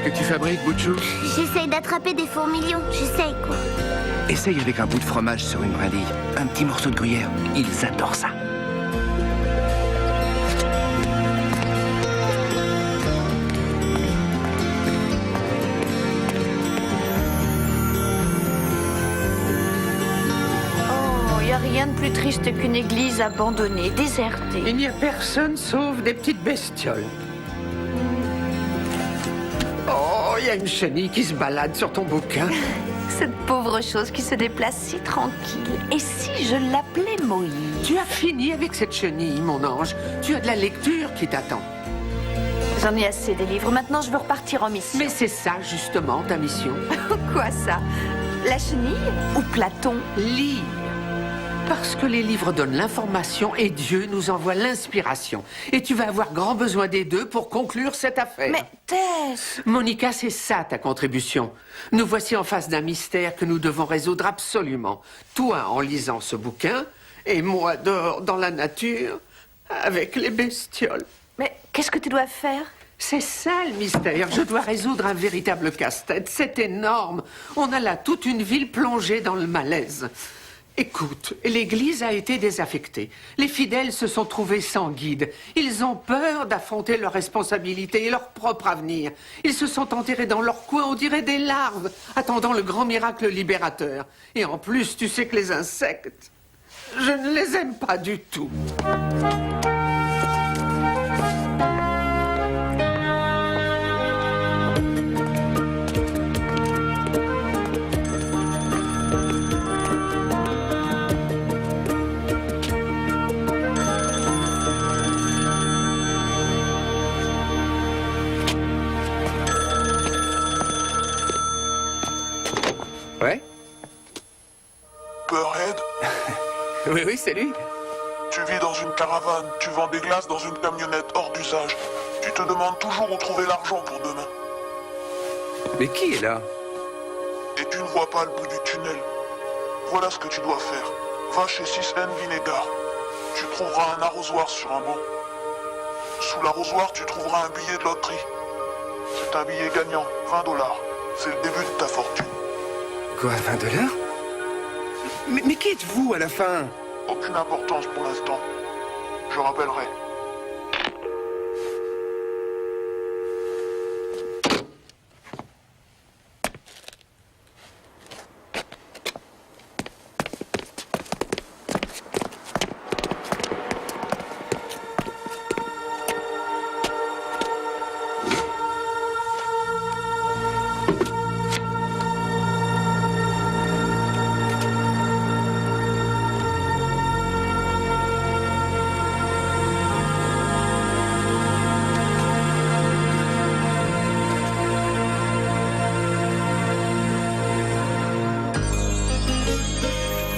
que tu fabriques, Bouchou? J'essaye d'attraper des fourmilions, j'essaye quoi. Essaye avec un bout de fromage sur une brindille. Un petit morceau de gruyère. Ils adorent ça. Oh, y a rien de plus triste qu'une église abandonnée, désertée. Il n'y a personne sauf des petites bestioles. Oh, il y a une chenille qui se balade sur ton bouquin. Cette pauvre chose qui se déplace si tranquille. Et si je l'appelais Moïse? Tu as fini avec cette chenille, mon ange. Tu as de la lecture qui t'attend. J'en ai assez des livres. Maintenant, je veux repartir en mission. Mais c'est ça, justement, ta mission. Quoi, ça? La chenille ou Platon? Lire. Parce que les livres donnent l'information et Dieu nous envoie l'inspiration. Et tu vas avoir grand besoin des deux pour conclure cette affaire. Mais Tess! Monica, c'est ça ta contribution. Nous voici en face d'un mystère que nous devons résoudre absolument. Toi en lisant ce bouquin, et moi dehors dans la nature, avec les bestioles. Mais qu'est-ce que tu dois faire? C'est ça le mystère. Je dois résoudre un véritable casse-tête. C'est énorme. On a là toute une ville plongée dans le malaise. Écoute, l'église a été désaffectée. Les fidèles se sont trouvés sans guide. Ils ont peur d'affronter leurs responsabilités et leur propre avenir. Ils se sont enterrés dans leur coin, on dirait des larves, attendant le grand miracle libérateur. Et en plus, tu sais que les insectes, je ne les aime pas du tout. Ouais? Burhead, Oui, c'est lui. tu vis dans une caravane, tu vends des glaces dans une camionnette hors d'usage. Tu te demandes toujours où trouver l'argent pour demain. Mais qui est là? Et tu ne vois pas le bout du tunnel. Voilà ce que tu dois faire. Va chez 6N Vinegar. Tu trouveras un arrosoir sur un banc. Sous l'arrosoir, tu trouveras un billet de loterie. C'est un billet gagnant, $20. C'est le début de ta fortune. Quoi, $20? Mais qui êtes-vous à la fin? Aucune importance pour l'instant. Je rappellerai.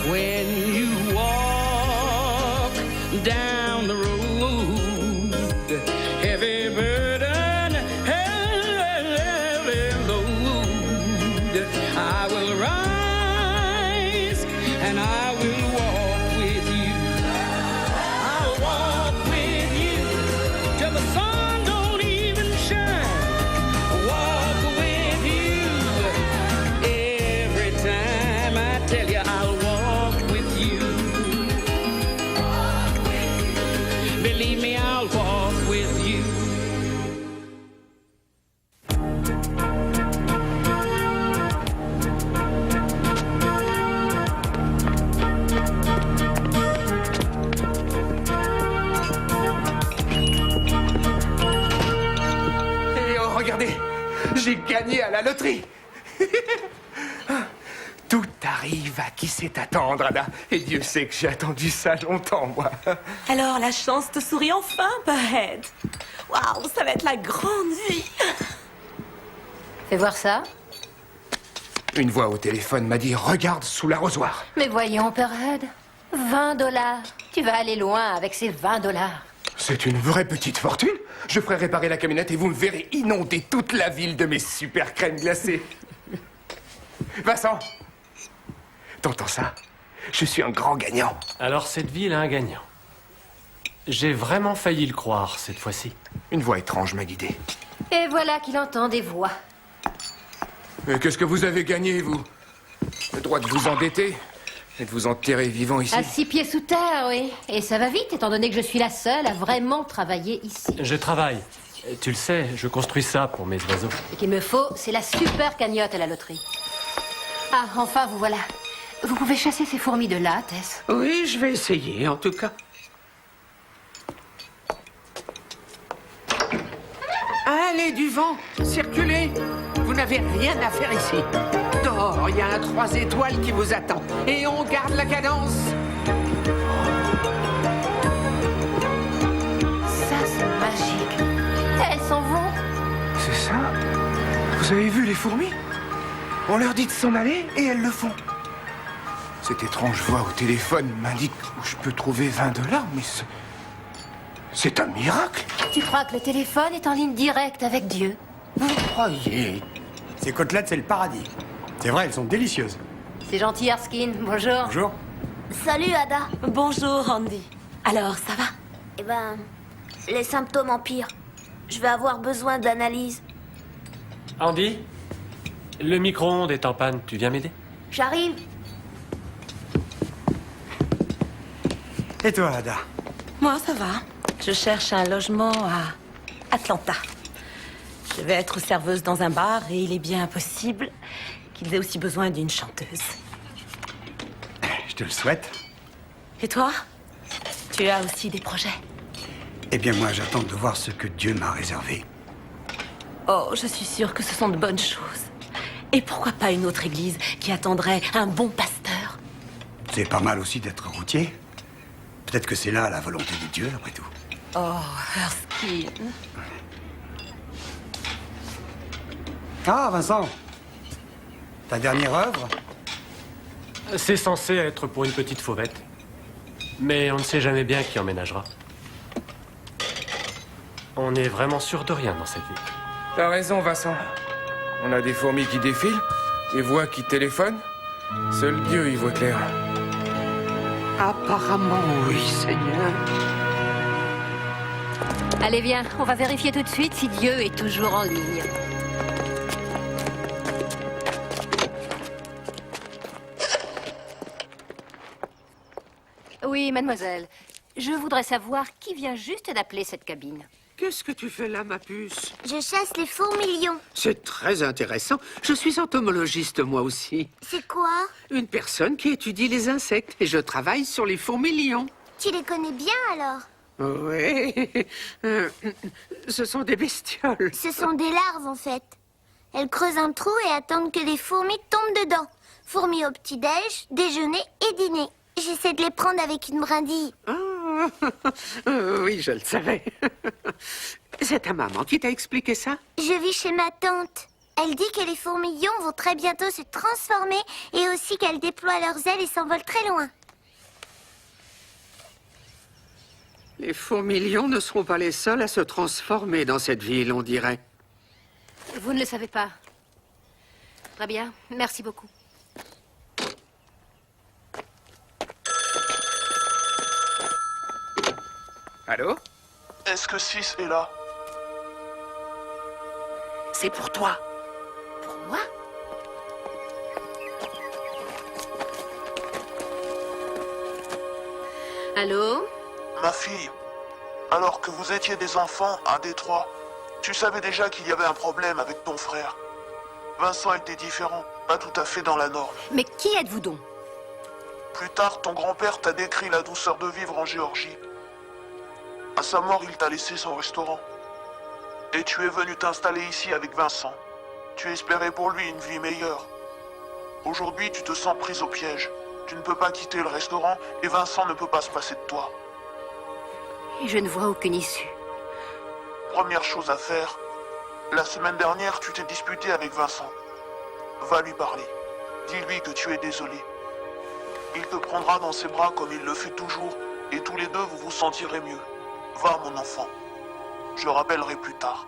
When you walk down the road, heavy burden, heavy load, I will rise and I will walk with you. I'll walk with you till the sun don't even shine. Walk with you every time I tell you I'll walk with you. Believe me, I'll walk with you. Et oh, regardez, j'ai gagné à la loterie. Tout arrive à qui sait attendre, Anna. Et Dieu sait que j'ai attendu ça longtemps, moi. Alors, la chance te sourit enfin, Burhead. Waouh, ça va être la grande vie. Fais voir ça. Une voix au téléphone m'a dit « Regarde sous l'arrosoir ». Mais voyons, Burhead. $20. Tu vas aller loin avec ces $20. C'est une vraie petite fortune. Je ferai réparer la camionnette et vous me verrez inonder toute la ville de mes super crèmes glacées. Vincent, t'entends ça? Je suis un grand gagnant. Alors cette ville a un gagnant. J'ai vraiment failli le croire cette fois-ci. Une voix étrange m'a guidé. Et voilà qu'il entend des voix. Mais qu'est-ce que vous avez gagné, vous? Le droit de vous endetter et de vous enterrer vivant ici? À 6 pieds sous terre, oui. Et ça va vite, étant donné que je suis la seule à vraiment travailler ici. Je travaille. Tu le sais, je construis ça pour mes oiseaux. Ce qu'il me faut, c'est la super cagnotte à la loterie. Ah, enfin, vous voilà. Vous pouvez chasser ces fourmis de là, Tess. Oui, je vais essayer, en tout cas. Allez, du vent, circulez. Vous n'avez rien à faire ici. Dehors, il y a un 3 étoiles qui vous attend. Et on garde la cadence. Ça, c'est magique. Elles s'en vont. C'est ça? Vous avez vu les fourmis? On leur dit de s'en aller et elles le font. Cette étrange voix au téléphone m'indique où je peux trouver 20 $, mais c'est un miracle. Tu crois que le téléphone est en ligne directe avec Dieu? Vous croyez? Ces côtelettes, c'est le paradis. C'est vrai, elles sont délicieuses. C'est gentil, Erskine. Bonjour. Bonjour. Salut, Ada. Bonjour, Andy. Alors, ça va? Eh ben, les symptômes empirent. Je vais avoir besoin d'analyse. Andy, le micro-ondes est en panne. Tu viens m'aider? J'arrive. Et toi, Ada? Moi, ça va. Je cherche un logement à Atlanta. Je vais être serveuse dans un bar et il est bien possible qu'ils aient aussi besoin d'une chanteuse. Je te le souhaite. Et toi? Tu as aussi des projets? Eh bien, moi, j'attends de voir ce que Dieu m'a réservé. Oh, je suis sûre que ce sont de bonnes choses. Et pourquoi pas une autre église qui attendrait un bon pasteur? C'est pas mal aussi d'être routier. Peut-être que c'est là la volonté de Dieu, après tout. Oh, Erskine. Ah, Vincent. Ta dernière œuvre? C'est censé être pour une petite fauvette. Mais on ne sait jamais bien qui emménagera. On n'est vraiment sûr de rien dans cette vie. T'as raison, Vincent. On a des fourmis qui défilent, des voix qui téléphonent. Seul Dieu y voit clair. Apparemment, oui, Seigneur. Allez, viens. On va vérifier tout de suite si Dieu est toujours en ligne. Oui, mademoiselle. Je voudrais savoir qui vient juste d'appeler cette cabine. Qu'est-ce que tu fais là, ma puce? Je chasse les fourmilions. C'est très intéressant. Je suis entomologiste, moi aussi. C'est quoi? Une personne qui étudie les insectes. Et je travaille sur les fourmilions. Tu les connais bien, alors? Oui. Ce sont des bestioles. Ce sont des larves, en fait. Elles creusent un trou et attendent que des fourmis tombent dedans. Fourmis au petit-déj, déjeuner et dîner. J'essaie de les prendre avec une brindille. Ah, oui, je le savais. C'est ta maman qui t'a expliqué ça? Je vis chez ma tante. Elle dit que les fourmilions vont très bientôt se transformer et aussi qu'elles déploient leurs ailes et s'envolent très loin. Les fourmilions ne seront pas les seuls à se transformer dans cette ville, on dirait. Vous ne le savez pas. Très bien. Merci beaucoup. Allô? Est-ce que 6 est là? C'est pour toi. Pour moi? Allô? Ma fille, alors que vous étiez des enfants à Détroit, tu savais déjà qu'il y avait un problème avec ton frère. Vincent était différent, pas tout à fait dans la norme. Mais qui êtes-vous donc? Plus tard, ton grand-père t'a décrit la douceur de vivre en Géorgie. À sa mort, il t'a laissé son restaurant. Et tu es venu t'installer ici avec Vincent. Tu espérais pour lui une vie meilleure. Aujourd'hui, tu te sens prise au piège. Tu ne peux pas quitter le restaurant et Vincent ne peut pas se passer de toi. Et je ne vois aucune issue. Première chose à faire, la semaine dernière, tu t'es disputé avec Vincent. Va lui parler. Dis-lui que tu es désolé. Il te prendra dans ses bras comme il le fait toujours et tous les deux vous vous sentirez mieux. Va, mon enfant. Je rappellerai plus tard.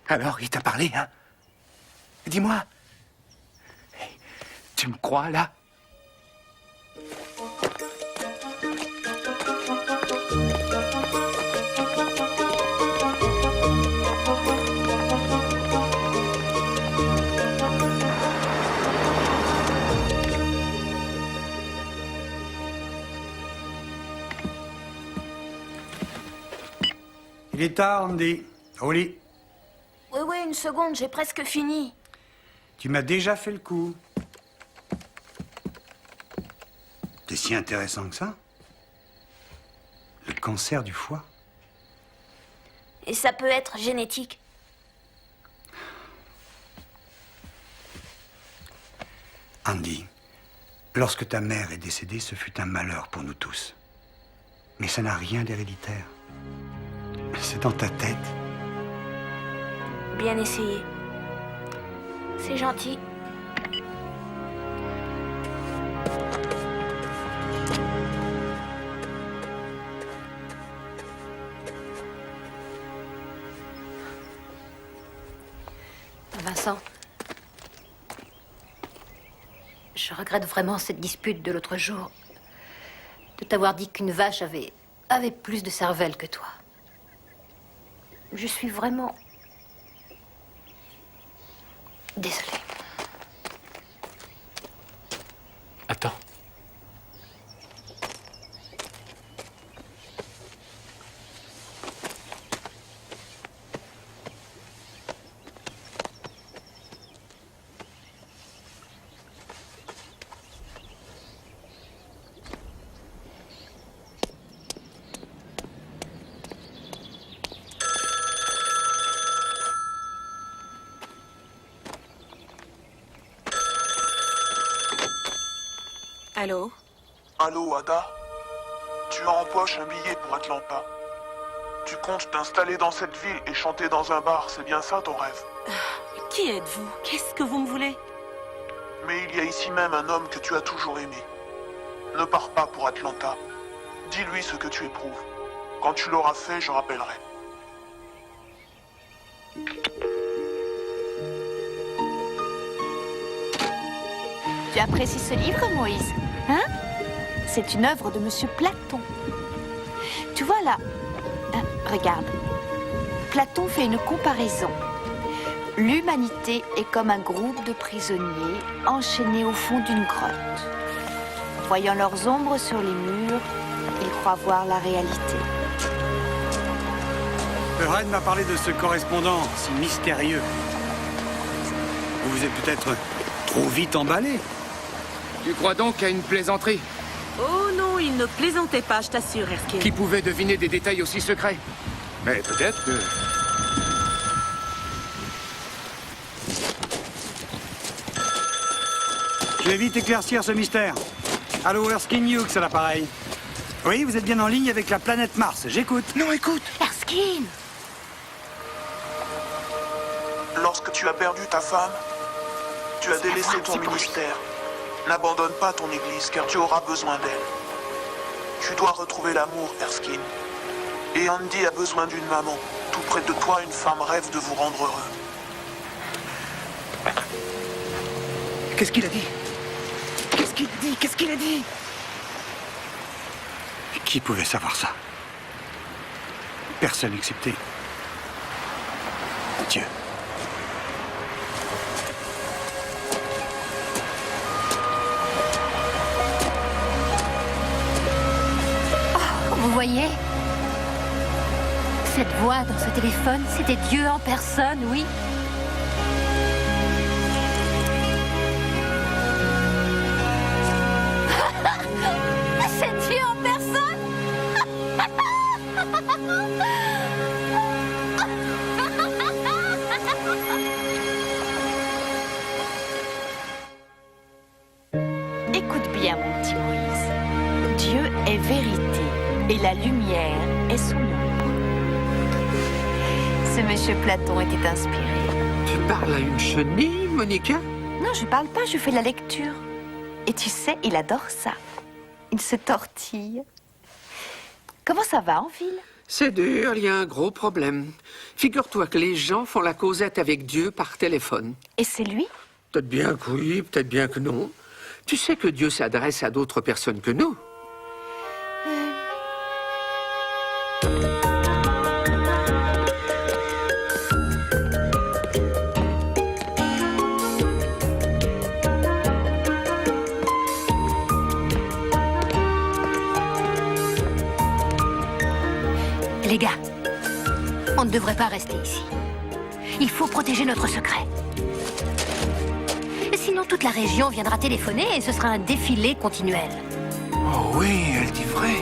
Alors, il t'a parlé, hein? Dis-moi. Tu me crois, là? Il est tard, Andy. Au lit. Oui, oui, une seconde, j'ai presque fini. Tu m'as déjà fait le coup. C'est si intéressant que ça? Le cancer du foie? Et ça peut être génétique. Andy, lorsque ta mère est décédée, ce fut un malheur pour nous tous. Mais ça n'a rien d'héréditaire. C'est dans ta tête. Bien essayé. C'est gentil. Vincent, je regrette vraiment cette dispute de l'autre jour. De t'avoir dit qu'une vache avait plus de cervelle que toi. Je suis vraiment désolée. Attends. Allô? Allô, Ada? Tu as en poche un billet pour Atlanta. Tu comptes t'installer dans cette ville et chanter dans un bar, c'est bien ça ton rêve? Qui êtes-vous? Qu'est-ce que vous me voulez? Mais il y a ici même un homme que tu as toujours aimé. Ne pars pas pour Atlanta. Dis-lui ce que tu éprouves. Quand tu l'auras fait, je rappellerai. Tu apprécies ce livre, Moïse? Hein? C'est une œuvre de Monsieur Platon. Tu vois là, regarde. Platon fait une comparaison. L'humanité est comme un groupe de prisonniers enchaînés au fond d'une grotte. Voyant leurs ombres sur les murs, ils croient voir la réalité. Red m'a parlé de ce correspondant si mystérieux. Vous êtes peut-être trop vite emballé. Tu crois donc à une plaisanterie? Oh non, il ne plaisantait pas, je t'assure, Erskine. Qui pouvait deviner des détails aussi secrets? Mais peut-être que... Je vais vite éclaircir ce mystère. Allô, Erskine Hughes à l'appareil. Oui, vous êtes bien en ligne avec la planète Mars. J'écoute. Non, écoute! Erskine! Lorsque tu as perdu ta femme, tu as délaissé ton ministère. N'abandonne pas ton église, car tu auras besoin d'elle. Tu dois retrouver l'amour, Erskine. Et Andy a besoin d'une maman. Tout près de toi, une femme rêve de vous rendre heureux. Qu'est-ce qu'il a dit? Qu'est-ce qu'il a dit? Qu'est-ce qu'il a dit? Qui pouvait savoir ça? Personne excepté Dieu. Vous voyez? Cette voix dans ce téléphone, c'était Dieu en personne, oui. C'est Dieu en personne. Écoute bien, mon petit Moïse. Dieu est vérité et la lumière est son ombre. Ce monsieur Platon était inspiré. Tu parles à une chenille, Monica? Non, je parle pas, je fais la lecture. Et tu sais, il adore ça. Il se tortille. Comment ça va en ville? C'est dur, il y a un gros problème. Figure-toi que les gens font la causette avec Dieu par téléphone. Et c'est lui? Peut-être bien que oui, peut-être bien que non. Tu sais que Dieu s'adresse à d'autres personnes que nous. Les gars, ne devrait pas rester ici. Il faut protéger notre secret. Sinon, toute la région viendra téléphoner et ce sera un défilé continuel. Oh oui, elle dit vrai.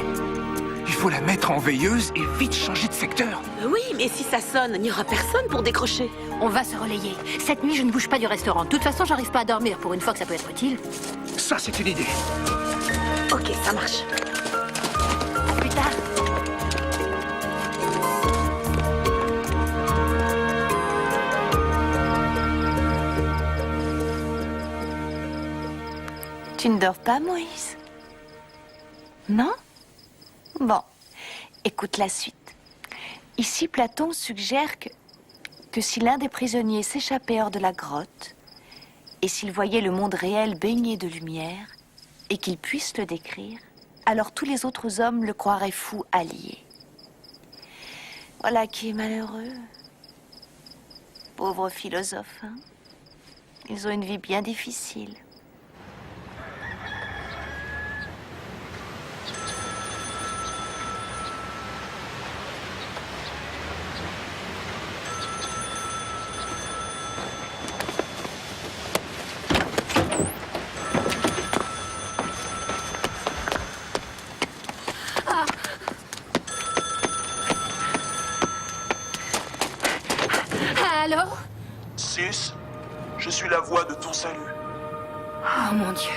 Il faut la mettre en veilleuse et vite changer de secteur. Oui, mais si ça sonne, il n'y aura personne pour décrocher. On va se relayer. Cette nuit, je ne bouge pas du restaurant. De toute façon, j'arrive pas à dormir. Pour une fois que ça peut être utile. Ça, c'est une idée. Ok, ça marche. À plus tard. Tu ne dors pas, Moïse? Non? Bon, écoute la suite. Ici, Platon suggère que si l'un des prisonniers s'échappait hors de la grotte, et s'il voyait le monde réel baigné de lumière, et qu'il puisse le décrire, alors tous les autres hommes le croiraient fou allié. Voilà qui est malheureux. Pauvres philosophes, hein? Ils ont une vie bien difficile. Allô? 6, je suis la voix de ton salut. Oh mon Dieu.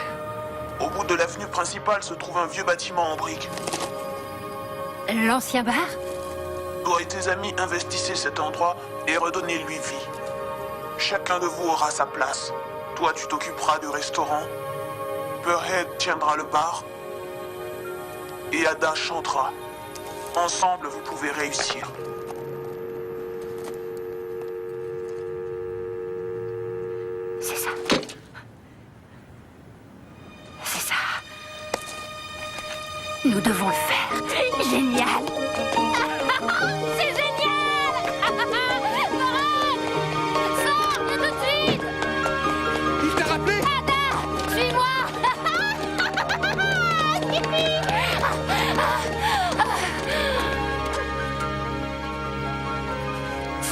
Au bout de l'avenue principale se trouve un vieux bâtiment en briques. L'ancien bar? Toi et tes amis investissez cet endroit et redonnez-lui vie. Chacun de vous aura sa place. Toi, tu t'occuperas du restaurant. Burhead tiendra le bar. Et Ada chantera. Ensemble, vous pouvez réussir. C'est ça. C'est ça. Nous devons le faire. Génial. C'est génial. Moran, sors, viens tout de suite. Il t'a rappelé? Ada, suis-moi.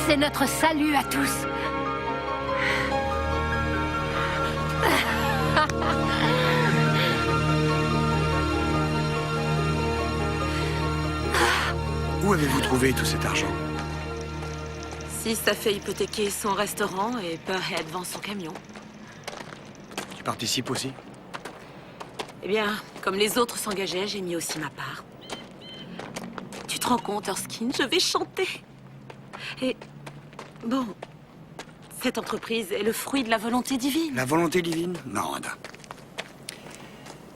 C'est notre salut à tous. Où avez-vous trouvé tout cet argent? Si ça fait hypothéquer son restaurant et Burhead vend son camion. Tu participes aussi? Eh bien, comme les autres s'engageaient, j'ai mis aussi ma part. Tu te rends compte, Erskine, je vais chanter. Et bon, cette entreprise est le fruit de la volonté divine. La volonté divine? Non, Ada.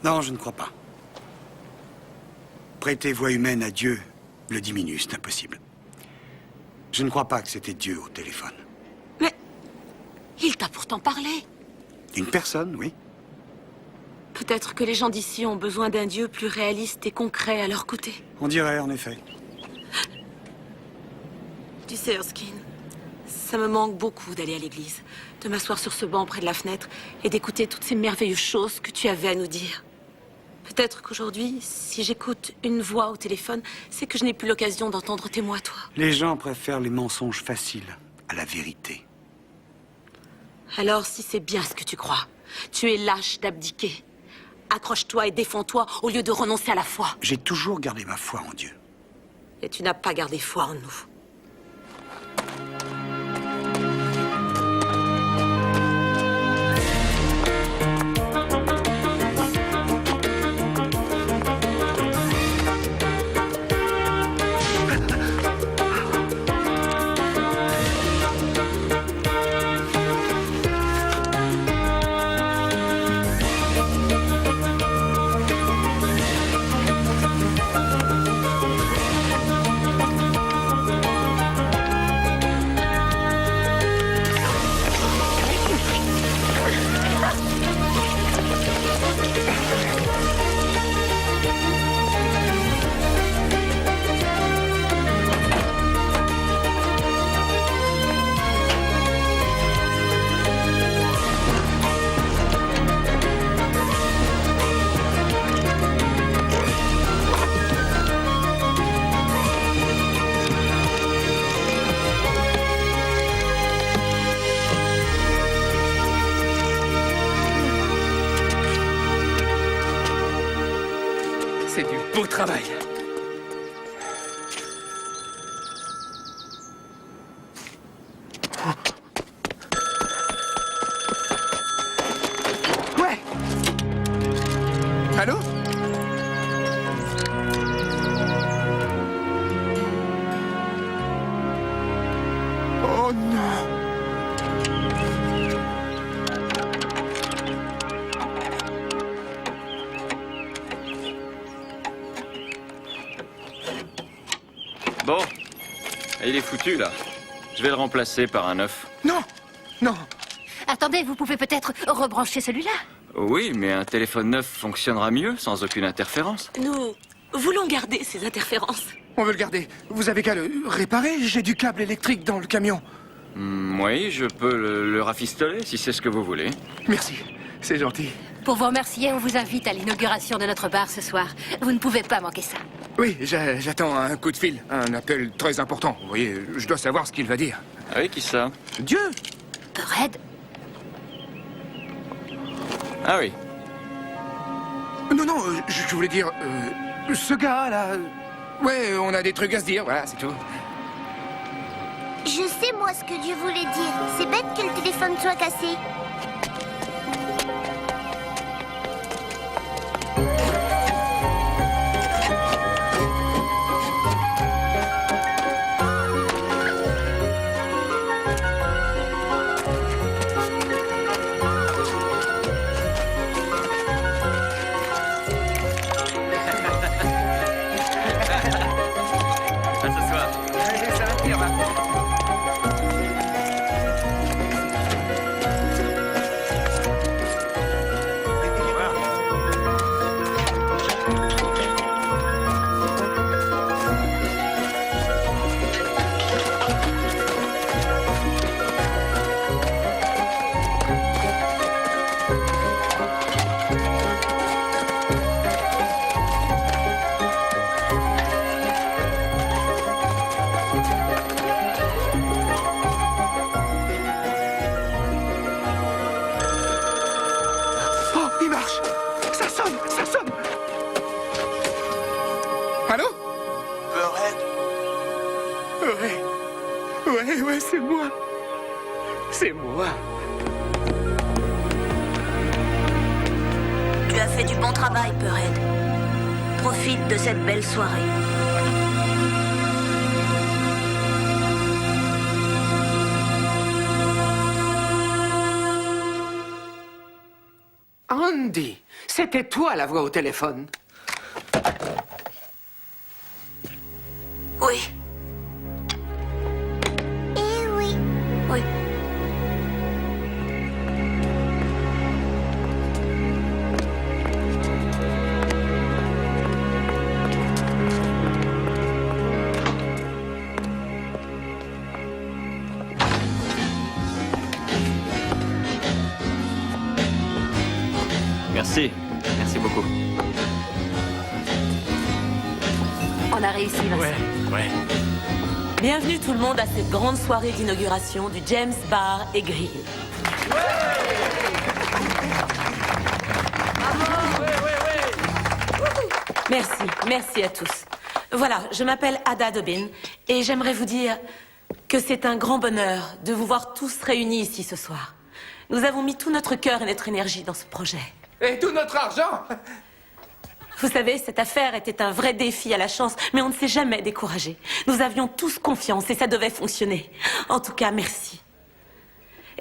Non, je ne crois pas. Prêter voix humaine à Dieu le diminue, c'est impossible. Je ne crois pas que c'était Dieu au téléphone. Mais il t'a pourtant parlé. Une personne, oui. Peut-être que les gens d'ici ont besoin d'un Dieu plus réaliste et concret à leur côté. On dirait, en effet. Tu sais, Erskine, ça me manque beaucoup d'aller à l'église, de m'asseoir sur ce banc près de la fenêtre et d'écouter toutes ces merveilleuses choses que tu avais à nous dire. Peut-être qu'aujourd'hui, si j'écoute une voix au téléphone, c'est que je n'ai plus l'occasion d'entendre tes mots à toi. Les gens préfèrent les mensonges faciles à la vérité. Alors, si c'est bien ce que tu crois, tu es lâche d'abdiquer. Accroche-toi et défends-toi au lieu de renoncer à la foi. J'ai toujours gardé ma foi en Dieu. Et tu n'as pas gardé foi en nous. C'est du beau travail. Ouais. Allô? Oh non. Bon, il est foutu là. Je vais le remplacer par un neuf. Non, non. Attendez, vous pouvez peut-être rebrancher celui-là. Oui, mais un téléphone neuf fonctionnera mieux sans aucune interférence. Nous voulons garder ces interférences. On veut le garder. Vous avez qu'à le réparer. J'ai du câble électrique dans le camion. Oui, je peux le rafistoler si c'est ce que vous voulez. Merci, c'est gentil. Pour vous remercier, on vous invite à l'inauguration de notre bar ce soir. Vous ne pouvez pas manquer ça. Oui, j'attends un coup de fil, un appel très important. Vous voyez, je dois savoir ce qu'il va dire. Ah oui, qui ça? Dieu! Red? Ah oui. Non, non, je voulais dire... ce gars, là... Ouais, on a des trucs à se dire, voilà, c'est tout. Je sais, moi, ce que Dieu voulait dire. C'est bête que le téléphone soit cassé. À ce soir. Ça va finir, maintenant. Oh, il marche! Ça sonne, ça sonne! Allô? Burhead, Ouais, c'est moi. C'est moi. Tu as fait du bon travail, Burhead. Profite de cette belle soirée. Andy, c'était toi la voix au téléphone. Oui. Eh oui. Oui. Merci. Merci beaucoup. On a réussi, Vincent. Ouais. Bienvenue tout le monde à cette grande soirée d'inauguration du James Bar et Grill. Merci à tous. Voilà, je m'appelle Ada Dobbin et j'aimerais vous dire que c'est un grand bonheur de vous voir tous réunis ici ce soir. Nous avons mis tout notre cœur et notre énergie dans ce projet. Et tout notre argent! Vous savez, cette affaire était un vrai défi à la chance, mais on ne s'est jamais découragé. Nous avions tous confiance et ça devait fonctionner. En tout cas, merci.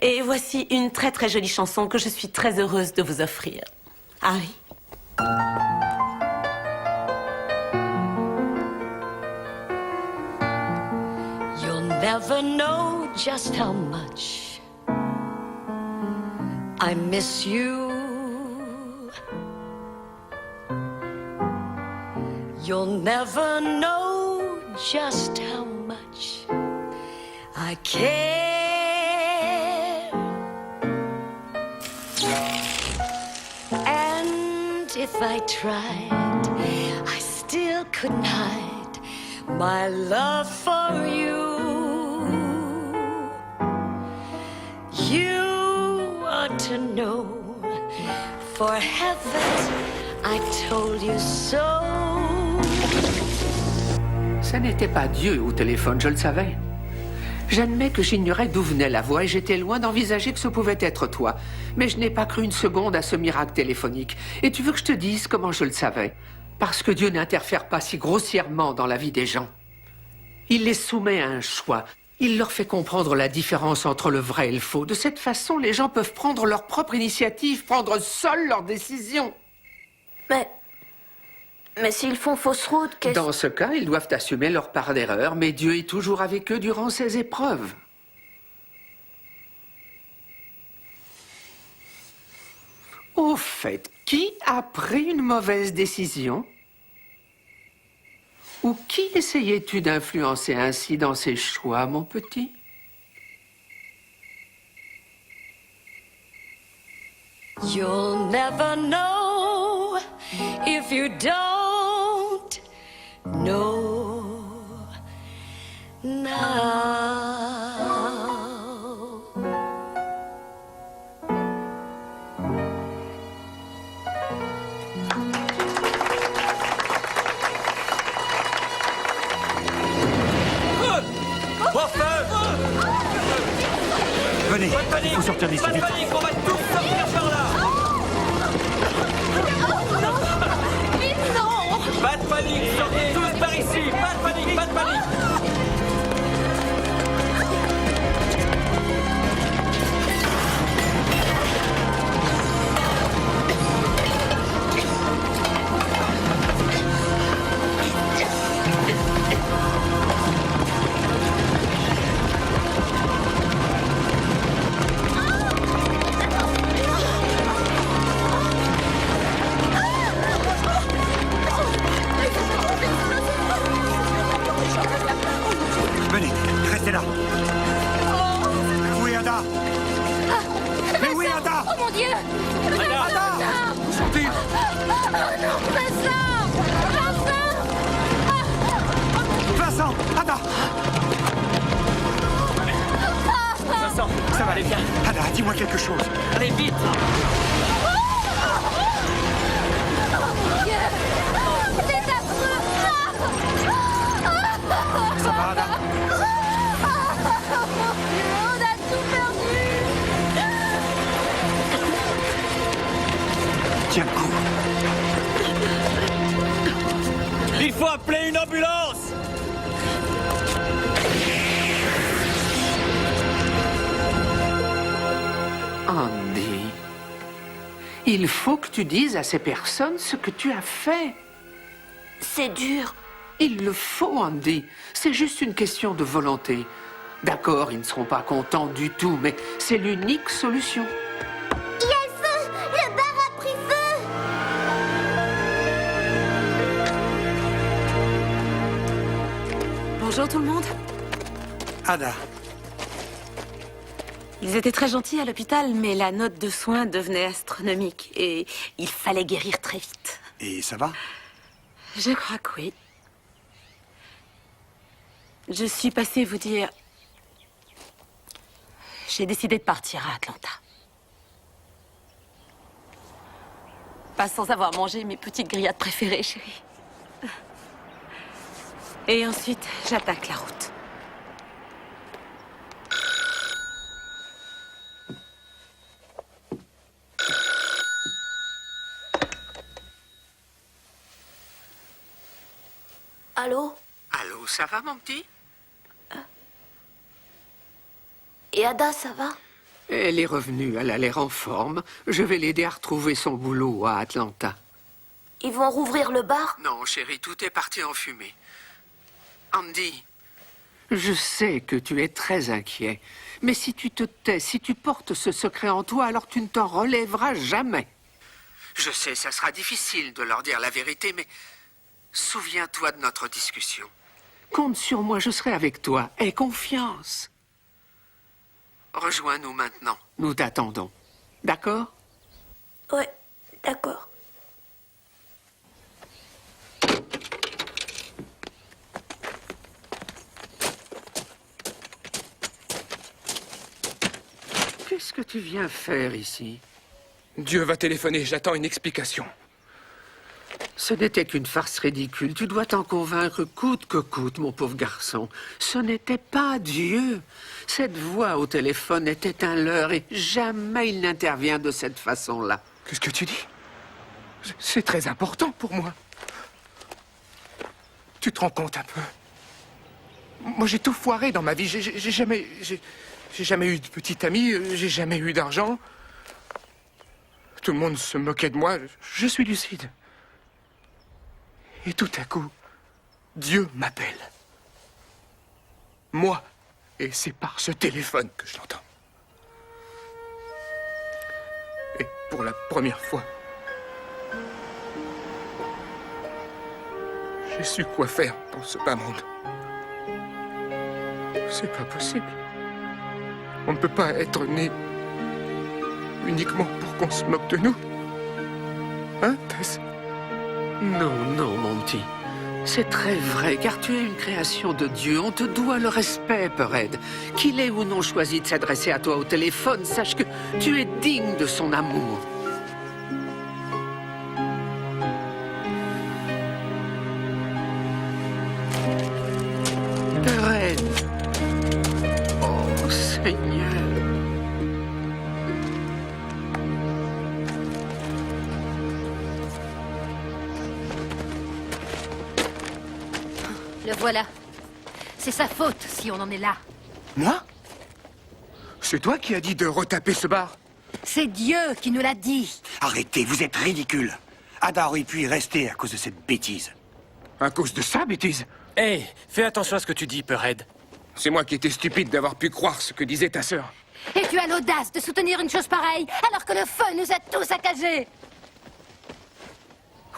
Et voici une très très jolie chanson que je suis très heureuse de vous offrir. Ah oui. You'll never know just how much I miss you. You'll never know just how much I care. And if I tried, I still couldn't hide my love for you. You ought to know, for heaven's I told you so. Ça n'était pas Dieu au téléphone, je le savais. J'admets que j'ignorais d'où venait la voix et j'étais loin d'envisager que ce pouvait être toi. Mais je n'ai pas cru une seconde à ce miracle téléphonique. Et tu veux que je te dise comment je le savais? Parce que Dieu n'interfère pas si grossièrement dans la vie des gens. Il les soumet à un choix. Il leur fait comprendre la différence entre le vrai et le faux. De cette façon, les gens peuvent prendre leur propre initiative, prendre seuls leurs décisions. Mais s'ils font fausse route, qu'est-ce... Dans ce cas, ils doivent assumer leur part d'erreur, mais Dieu est toujours avec eux durant ces épreuves. Au fait, qui a pris une mauvaise décision? Ou qui essayais-tu d'influencer ainsi dans ses choix, mon petit? You'll never know if you don't know now. Venez, il faut sortir d'ici. Vite. On va tous sortir par là. Pas de panique, sortez tous par ici. Pas de panique, pas de panique. Venez, restez là. Où est Ada? Mais où est Ada? Oh mon Dieu! Ada! Où sont-ils? Vincent! Ada! Vincent, ça va aller bien. Ada, dis-moi quelque chose. Allez vite. Ça va, Ada? On a tout perdu! Tiens le coup. Il faut appeler une ambulance. Andy, il faut que tu dises à ces personnes ce que tu as fait. C'est dur. Il le faut, Andy. C'est juste une question de volonté. D'accord, ils ne seront pas contents du tout, mais c'est l'unique solution. Il y a le feu! Le bar a pris feu! Bonjour tout le monde. Ada. Ils étaient très gentils à l'hôpital, mais la note de soins devenait astronomique et il fallait guérir très vite. Et ça va? Je crois que oui. Je suis passée vous dire... J'ai décidé de partir à Atlanta. Pas sans avoir mangé mes petites grillades préférées, chérie. Et ensuite, j'attaque la route. Allô? Allô, ça va, mon petit? Et Ada, ça va? Elle est revenue, elle a l'air en forme. Je vais l'aider à retrouver son boulot à Atlanta. Ils vont rouvrir le bar? Non, chérie, tout est parti en fumée. Andy, je sais que tu es très inquiet, mais si tu te tais, si tu portes ce secret en toi, alors tu ne t'en relèveras jamais. Je sais, ça sera difficile de leur dire la vérité, mais souviens-toi de notre discussion. Compte sur moi, je serai avec toi. Aie confiance. Rejoins-nous maintenant. Nous t'attendons. D'accord? Ouais, d'accord. Qu'est-ce que tu viens faire ici? Dieu va téléphoner, j'attends une explication. Ce n'était qu'une farce ridicule. Tu dois t'en convaincre coûte que coûte, mon pauvre garçon. Ce n'était pas Dieu. Cette voix au téléphone était un leurre et jamais il n'intervient de cette façon-là. Qu'est-ce que tu dis? C'est très important pour moi. Tu te rends compte un peu? Moi, j'ai tout foiré dans ma vie. J'ai jamais eu de petite amie, j'ai jamais eu d'argent. Tout le monde se moquait de moi. Je suis lucide. Et tout à coup, Dieu m'appelle. Moi. Et c'est par ce téléphone que je l'entends. Et pour la première fois, j'ai su quoi faire pour ce bas monde. C'est pas possible. On ne peut pas être né uniquement pour qu'on se moque de nous. Hein, Tess? Non, non, mon petit. C'est très vrai, car tu es une création de Dieu. On te doit le respect, Pearhead. Qu'il ait ou non choisi de s'adresser à toi au téléphone, sache que tu es digne de son amour. Pearhead. Oh, Seigneur. Le voilà. C'est sa faute si on en est là. Moi? C'est toi qui as dit de retaper ce bar? C'est Dieu qui nous l'a dit. Arrêtez, vous êtes ridicule. Ada aurait pu y rester à cause de cette bêtise. À cause de ça, bêtise? Hé, fais attention à ce que tu dis, Pearhead. C'est moi qui étais stupide d'avoir pu croire ce que disait ta sœur. Et tu as l'audace de soutenir une chose pareille, alors que le feu nous a tous saccagés.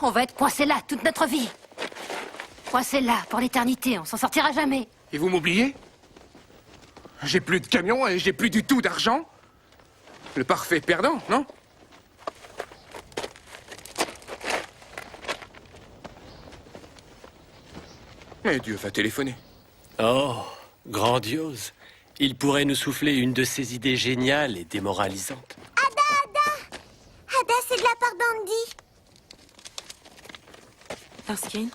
On va être coincés là toute notre vie. Coincés là pour l'éternité, on s'en sortira jamais. Et vous m'oubliez? J'ai plus de camion et j'ai plus du tout d'argent. Le parfait perdant, non? Et Dieu va téléphoner. Oh, grandiose. Il pourrait nous souffler une de ses idées géniales et démoralisantes. Ada, c'est de la part d'Andy. Erskine?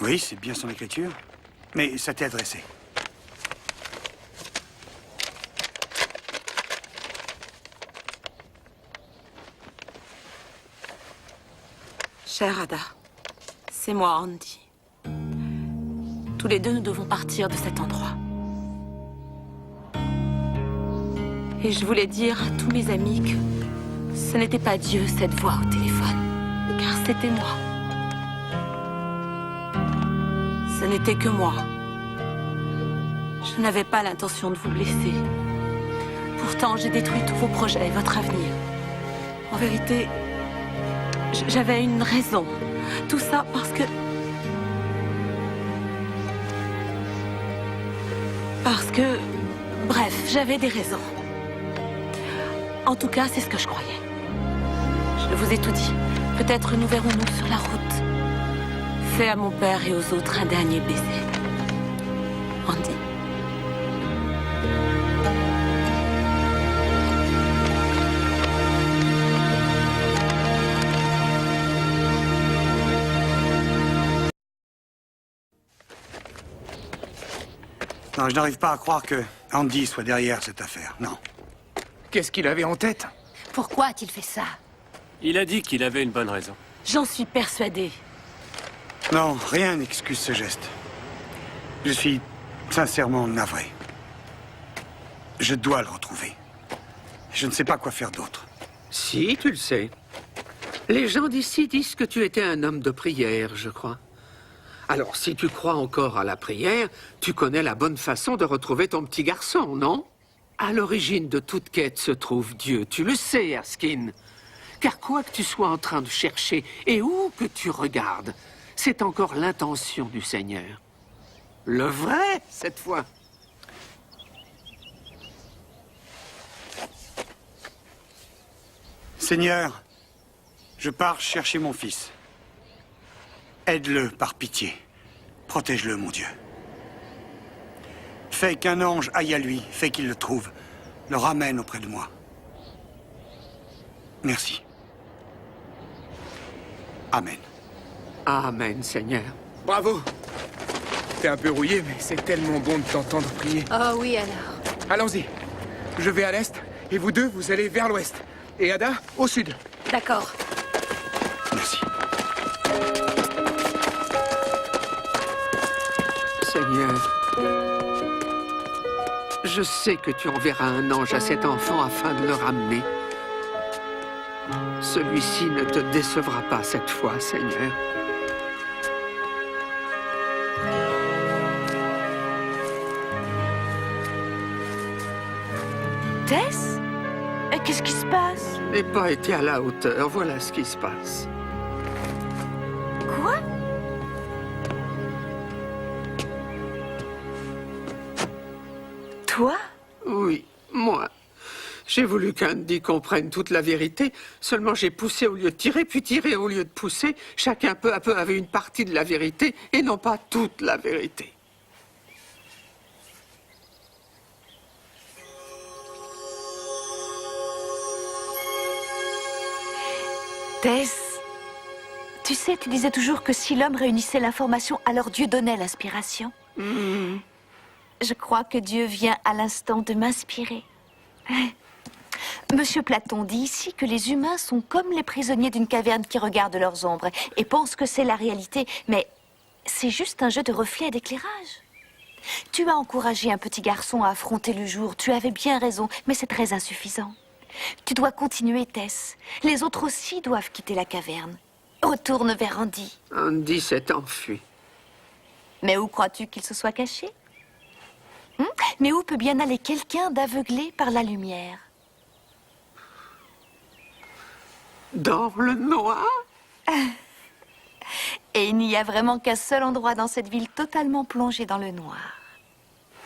Oui, c'est bien son écriture. Mais ça t'est adressé. Chère Ada, c'est moi, Andy. Tous les deux, nous devons partir de cet endroit. Et je voulais dire à tous mes amis que ce n'était pas Dieu, cette voix au téléphone, car c'était moi. Ce n'était que moi. Je n'avais pas l'intention de vous blesser. Pourtant, j'ai détruit tous vos projets et votre avenir. En vérité, j'avais une raison. Tout ça parce que... Bref, j'avais des raisons. En tout cas, c'est ce que je croyais. Je vous ai tout dit. Peut-être nous verrons-nous sur la route. Fais à mon père et aux autres un dernier baiser. Andy. Non, je n'arrive pas à croire que Andy soit derrière cette affaire, non. Qu'est-ce qu'il avait en tête? Pourquoi a-t-il fait ça? Il a dit qu'il avait une bonne raison. J'en suis persuadée. Non, rien n'excuse ce geste. Je suis sincèrement navré. Je dois le retrouver. Je ne sais pas quoi faire d'autre. Si, tu le sais. Les gens d'ici disent que tu étais un homme de prière, je crois. Alors, si tu crois encore à la prière, tu connais la bonne façon de retrouver ton petit garçon, non? À l'origine de toute quête se trouve Dieu. Tu le sais, Erskine. Car quoi que tu sois en train de chercher et où que tu regardes, c'est encore l'intention du Seigneur. Le vrai, cette fois. Seigneur, je pars chercher mon fils. Aide-le par pitié. Protège-le, mon Dieu. Fais qu'un ange aille à lui, fais qu'il le trouve, le ramène auprès de moi. Merci. Amen. Amen, Seigneur. Bravo. T'es un peu rouillé, mais c'est tellement bon de t'entendre prier. Oh oui, alors. Allons-y. Je vais à l'est, et vous deux, vous allez vers l'ouest. Et Ada, au sud. D'accord. Merci. Seigneur, je sais que tu enverras un ange à cet enfant afin de le ramener. Celui-ci ne te décevra pas cette fois, Seigneur. Tess? Qu'est-ce qui se passe? Je n'ai pas été à la hauteur, voilà ce qui se passe. Quoi? Toi? Oui, moi. J'ai voulu qu'Andy comprenne toute la vérité, seulement j'ai poussé au lieu de tirer, puis tiré au lieu de pousser. Chacun peu à peu avait une partie de la vérité, et non pas toute la vérité. Tess, tu sais, tu disais toujours que si l'homme réunissait l'information, alors Dieu donnait l'inspiration. Je crois que Dieu vient à l'instant de m'inspirer. Monsieur Platon dit ici que les humains sont comme les prisonniers d'une caverne qui regardent leurs ombres et pensent que c'est la réalité, mais c'est juste un jeu de reflets et d'éclairage. Tu as encouragé un petit garçon à affronter le jour, tu avais bien raison, mais c'est très insuffisant. Tu dois continuer, Tess. Les autres aussi doivent quitter la caverne. Retourne vers Andy. Andy s'est enfui. Mais où crois-tu qu'il se soit caché? Mais où peut bien aller quelqu'un d'aveuglé par la lumière? Dans le noir? Et il n'y a vraiment qu'un seul endroit dans cette ville totalement plongé dans le noir.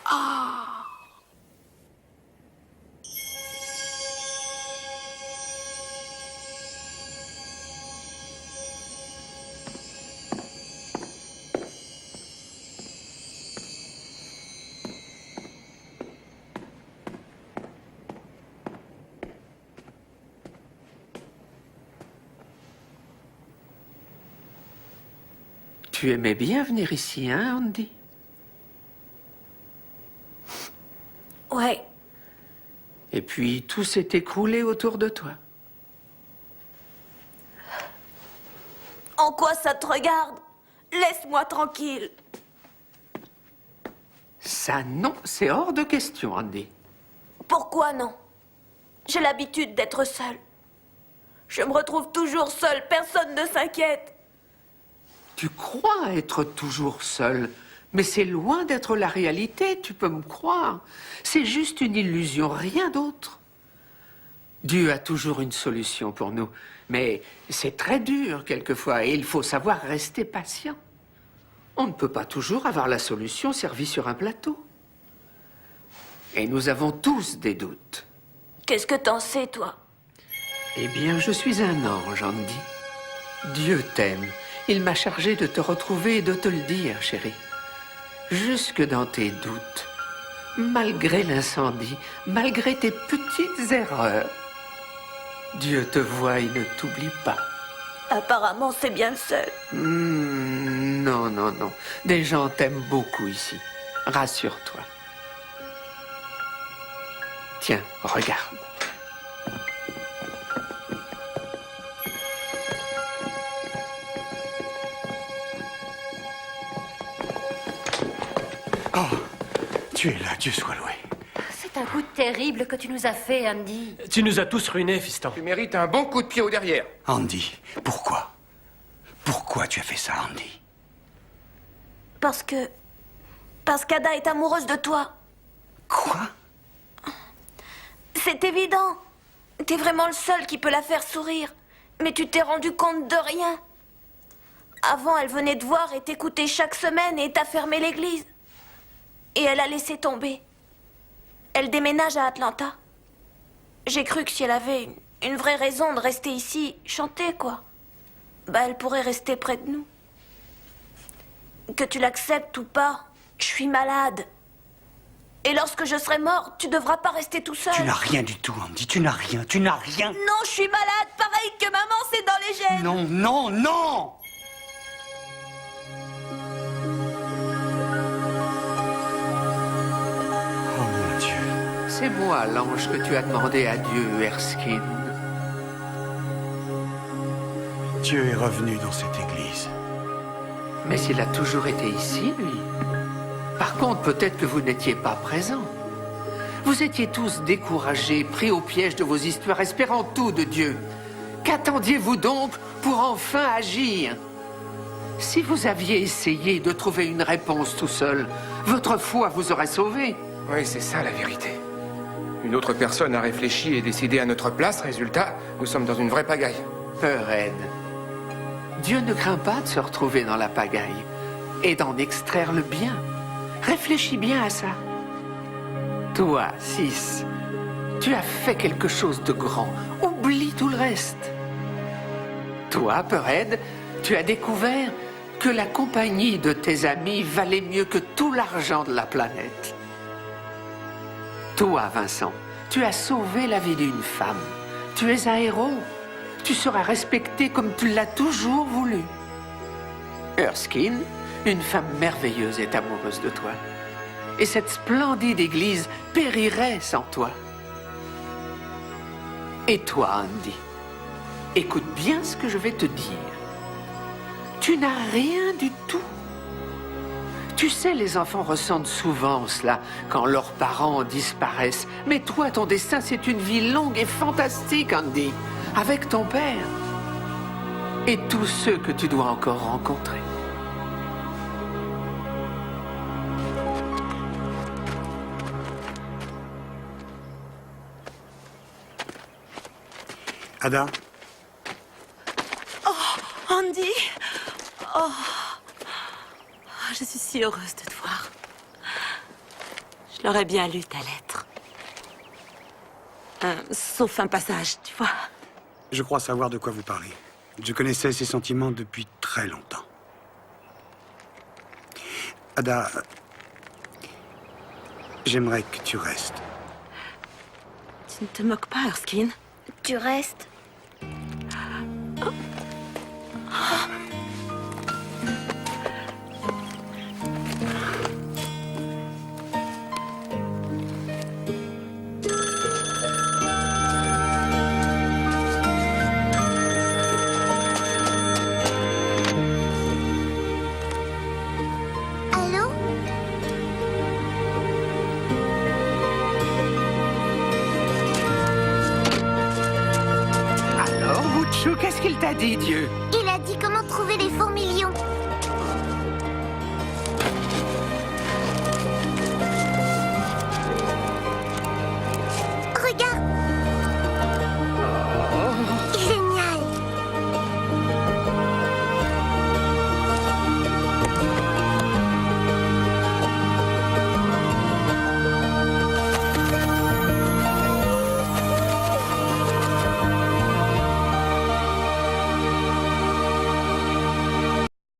Ah! Tu aimais bien venir ici, hein, Andy? Ouais. Et puis, tout s'est écroulé autour de toi. En quoi ça te regarde? Laisse-moi tranquille. Ça, non, c'est hors de question, Andy. Pourquoi non? J'ai l'habitude d'être seule. Je me retrouve toujours seule, personne ne s'inquiète. Tu crois être toujours seul, mais c'est loin d'être la réalité, tu peux me croire. C'est juste une illusion, rien d'autre. Dieu a toujours une solution pour nous, mais c'est très dur quelquefois et il faut savoir rester patient. On ne peut pas toujours avoir la solution servie sur un plateau. Et nous avons tous des doutes. Qu'est-ce que t'en sais, toi? Eh bien, je suis un ange, Andy. Dieu t'aime. Il m'a chargé de te retrouver et de te le dire, chérie. Jusque dans tes doutes, malgré l'incendie, malgré tes petites erreurs, Dieu te voit et ne t'oublie pas. Apparemment, c'est bien le seul. Non, non, non. Des gens t'aiment beaucoup ici. Rassure-toi. Tiens, regarde. Oh, tu es là, Dieu soit loué. C'est un coup terrible que tu nous as fait, Andy. Tu nous as tous ruinés, fiston. Tu mérites un bon coup de pied au derrière. Andy, pourquoi? Pourquoi tu as fait ça, Andy? Parce qu'Ada est amoureuse de toi. Quoi? C'est évident. T'es vraiment le seul qui peut la faire sourire. Mais tu t'es rendu compte de rien. Avant, elle venait te voir et t'écoutait chaque semaine et t'a fermé l'église. Et elle a laissé tomber. Elle déménage à Atlanta. J'ai cru que si elle avait une vraie raison de rester ici, chanter, quoi, bah elle pourrait rester près de nous. Que tu l'acceptes ou pas, je suis malade. Et lorsque je serai mort, tu devras pas rester tout seul. Tu n'as rien du tout, Andy. Tu n'as rien. Tu n'as rien. Non, je suis malade, pareil que maman, c'est dans les gènes. Non, non, non! Oh mon Dieu. C'est moi, l'ange que tu as demandé à Dieu, Erskine. Dieu est revenu dans cette église. Mais il a toujours été ici, lui. Par contre, peut-être que vous n'étiez pas présents. Vous étiez tous découragés, pris au piège de vos histoires, espérant tout de Dieu. Qu'attendiez-vous donc pour enfin agir? Si vous aviez essayé de trouver une réponse tout seul, votre foi vous aurait sauvé. Oui, c'est ça la vérité. Une autre personne a réfléchi et décidé à notre place. Résultat, nous sommes dans une vraie pagaille. Pered, Dieu ne craint pas de se retrouver dans la pagaille et d'en extraire le bien. Réfléchis bien à ça. Toi, Sis, tu as fait quelque chose de grand. Oublie tout le reste. Toi, Pered, tu as découvert que la compagnie de tes amis valait mieux que tout l'argent de la planète. Toi, Vincent, tu as sauvé la vie d'une femme. Tu es un héros. Tu seras respecté comme tu l'as toujours voulu. Erskine, une femme merveilleuse est amoureuse de toi. Et cette splendide église périrait sans toi. Et toi, Andy, écoute bien ce que je vais te dire. Tu n'as rien du tout. Tu sais, les enfants ressentent souvent cela quand leurs parents disparaissent. Mais toi, ton destin, c'est une vie longue et fantastique, Andy, avec ton père et tous ceux que tu dois encore rencontrer. Ada? Oh, Andy. Oh. Je suis si heureuse de te voir. Je l'aurais bien lu, ta lettre. Sauf un passage, tu vois. Je crois savoir de quoi vous parlez. Je connaissais ces sentiments depuis très longtemps. Ada, j'aimerais que tu restes. Tu ne te moques pas, Erskine. Tu restes. Allô? Alors, Bouchou, qu'est-ce qu'il t'a dit, Dieu? Il a dit comment trouver les fourmilions.